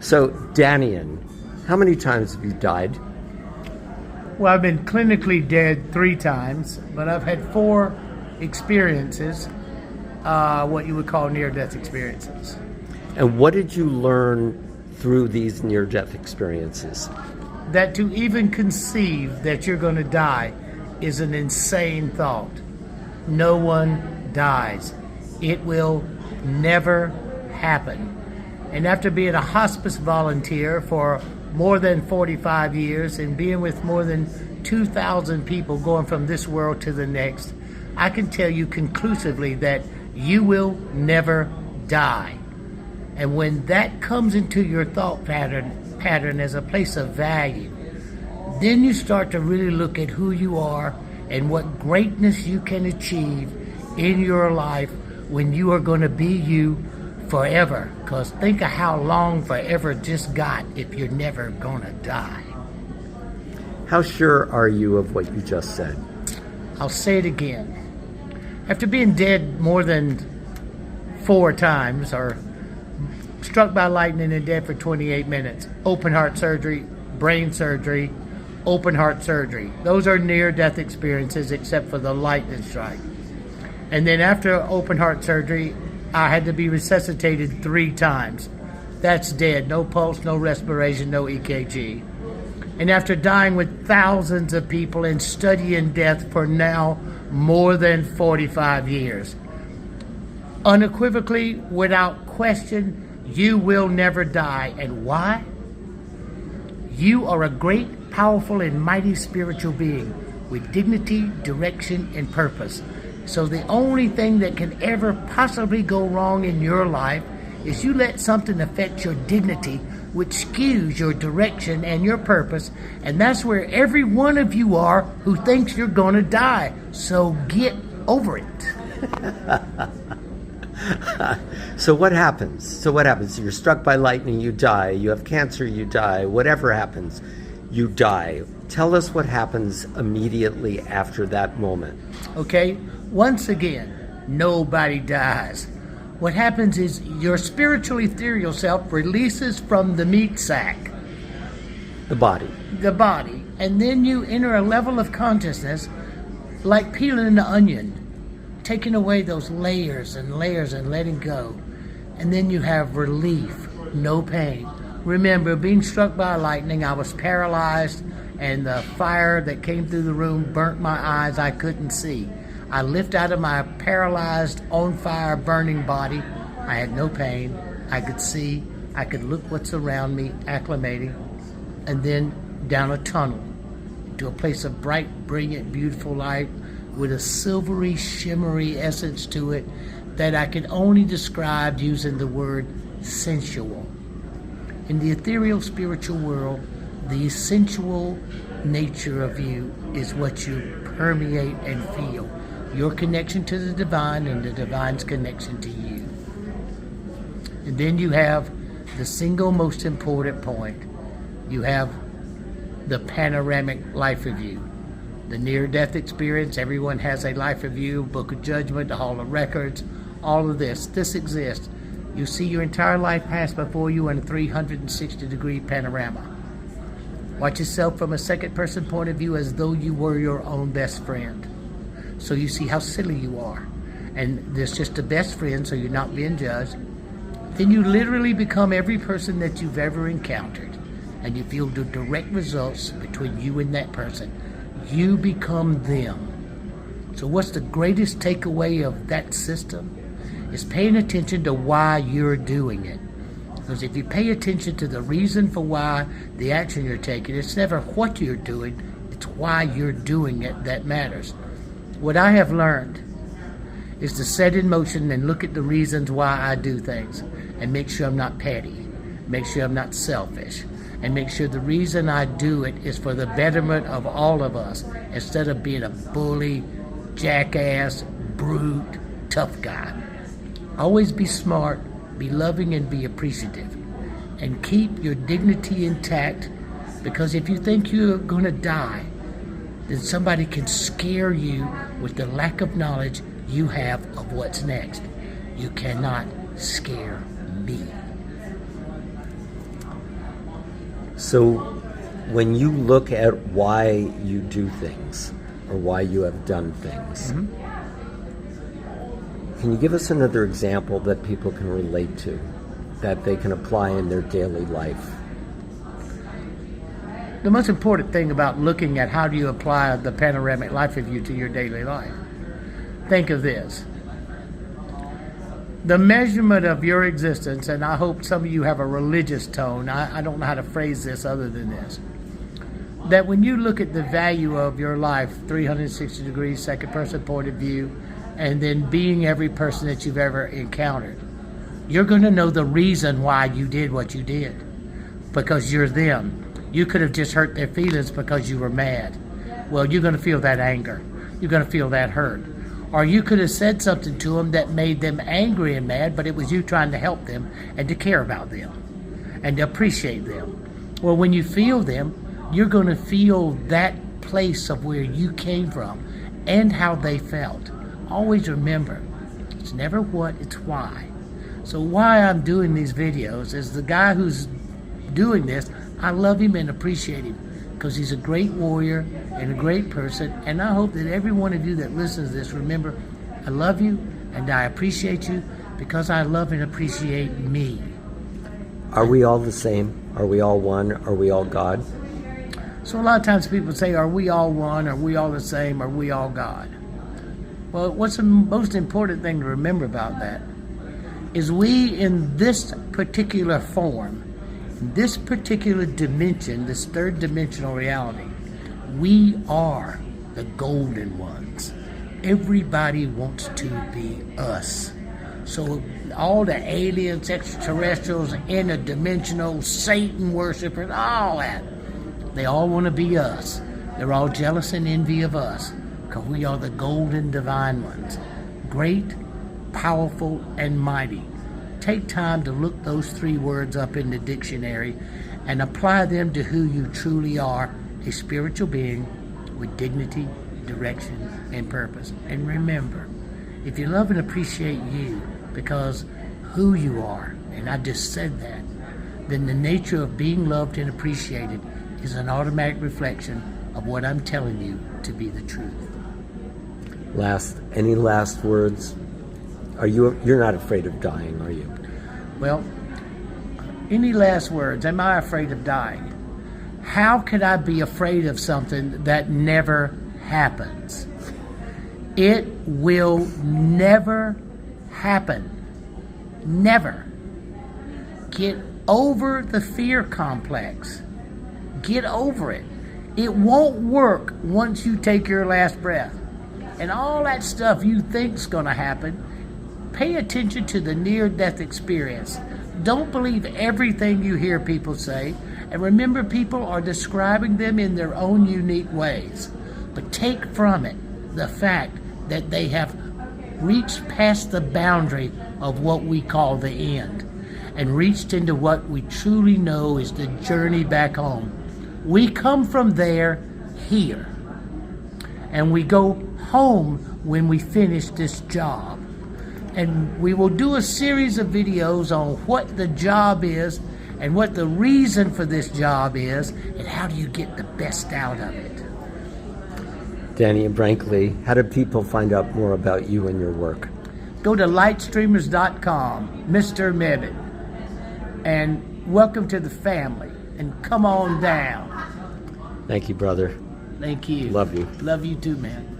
So, Dannion, how many times have you died? Well, I've been clinically dead 3 times, but I've had 4 experiences, what you would call near-death experiences. And what did you learn through these near-death experiences? That to even conceive that you're going to die is an insane thought. No one dies. It will never happen. And after being a hospice volunteer for more than 45 years and being with more than 2,000 people going from this world to the next, I can tell you conclusively that you will never die. And when that comes into your thought pattern as a place of value, then you start to really look at who you are and what greatness you can achieve in your life when you are going to be you forever. Because think of how long forever just got if you're never going to die. How sure are you of what you just said? I'll say it again. After being dead more than 4 times, or struck by lightning and dead for 28 minutes, open heart surgery, brain surgery, open heart surgery. Those are near-death experiences except for the lightning strike. And then after open heart surgery, I had to be resuscitated 3 times. That's dead. No pulse, no respiration, no EKG. And after dying with thousands of people and studying death for now more than 45 years, unequivocally, without question, you will never die. And why? You are a great, powerful, and mighty spiritual being with dignity, direction, and purpose. So the only thing that can ever possibly go wrong in your life is you let something affect your dignity, which skews your direction and your purpose, and that's where every one of you are who thinks you're going to die. So get over it. So what happens? You're struck by lightning, you die. You have cancer, you die. Whatever happens, you die. Tell us what happens immediately after that moment. Okay? Once again, nobody dies. What happens is your spiritual ethereal self releases from the meat sack. The body. The body. And then you enter a level of consciousness like peeling an onion, taking away those layers and layers and letting go. And then you have relief, no pain. Remember, being struck by lightning, I was paralyzed, and the fire that came through the room burnt my eyes. I couldn't see. I lifted out of my paralyzed, on fire, burning body. I had no pain. I could see. I could look what's around me, acclimating, and then down a tunnel to a place of bright, brilliant, beautiful light with a silvery, shimmery essence to it that I can only describe using the word sensual. In the ethereal spiritual world, the sensual nature of you is what you permeate and feel. Your connection to the divine and the divine's connection to you. And then you have the single most important point. You have the panoramic life review. The near-death experience, everyone has a life review, book of judgment, the hall of records, all of this. This exists. You see your entire life pass before you in a 360-degree panorama. Watch yourself from a second-person point of view as though you were your own best friend. So you see how silly you are. And there's just a best friend, so you're not being judged. Then you literally become every person that you've ever encountered. And you feel the direct results between you and that person. You become them. So what's the greatest takeaway of that system? Is paying attention to why you're doing it. Because if you pay attention to the reason for why the action you're taking, it's never what you're doing, it's why you're doing it that matters. What I have learned is to set in motion and look at the reasons why I do things and make sure I'm not petty, make sure I'm not selfish, and make sure the reason I do it is for the betterment of all of us instead of being a bully, jackass, brute, tough guy. Always be smart, be loving, and be appreciative. And keep your dignity intact, because if you think you're going to die, then somebody can scare you with the lack of knowledge you have of what's next. You cannot scare me. So when you look at why you do things or why you have done things, can you give us another example that people can relate to, that they can apply in their daily life? The most important thing about looking at how do you apply the panoramic life review to your daily life, think of this. The measurement of your existence, and I hope some of you have a religious tone, I don't know how to phrase this other than this, that when you look at the value of your life, 360 degrees, second person point of view, and then being every person that you've ever encountered, you're going to know the reason why you did what you did, because you're them. You could have just hurt their feelings because you were mad. Well, you're going to feel that anger. You're going to feel that hurt. Or you could have said something to them that made them angry and mad, but it was you trying to help them and to care about them and to appreciate them. Well, when you feel them, you're going to feel that place of where you came from and how they felt. Always remember, it's never what, it's why. So why I'm doing these videos is the guy who's doing this, I love him and appreciate him because he's a great warrior and a great person. And I hope that every one of you that listens to this, remember, I love you and I appreciate you because I love and appreciate me. Are we all the same? Are we all one? Are we all God? So a lot of times people say, are we all one? Are we all the same? Are we all God? Well, what's the most important thing to remember about that is we in this particular form, this particular dimension, this third dimensional reality, we are the golden ones. Everybody wants to be us. So all the aliens, extraterrestrials, interdimensional, Satan worshipers, all that, they all want to be us. They're all jealous and envy of us because we are the golden divine ones. Great, powerful, and mighty. Take time to look those three words up in the dictionary and apply them to who you truly are, a spiritual being with dignity, direction, and purpose. And remember, if you love and appreciate you because who you are, and I just said that, then the nature of being loved and appreciated is an automatic reflection of what I'm telling you to be the truth. Any last words? You're not afraid of dying, are you? Well, any last words? Am I afraid of dying? How could I be afraid of something that never happens? It will never happen. Never. Get over the fear complex. Get over it. It won't work once you take your last breath. And all that stuff you think's going to happen, pay attention to the near-death experience. Don't believe everything you hear people say. And remember, people are describing them in their own unique ways. But take from it the fact that they have reached past the boundary of what we call the end and reached into what we truly know is the journey back home. We come from there here. And we go home when we finish this job. And we will do a series of videos on what the job is and what the reason for this job is and how do you get the best out of it. Dannion Brinkley, how do people find out more about you and your work? Go to lightstreamers.com, Mr. Mebit, and welcome to the family. And come on down. Thank you, brother. Thank you. Love you. Love you too, man.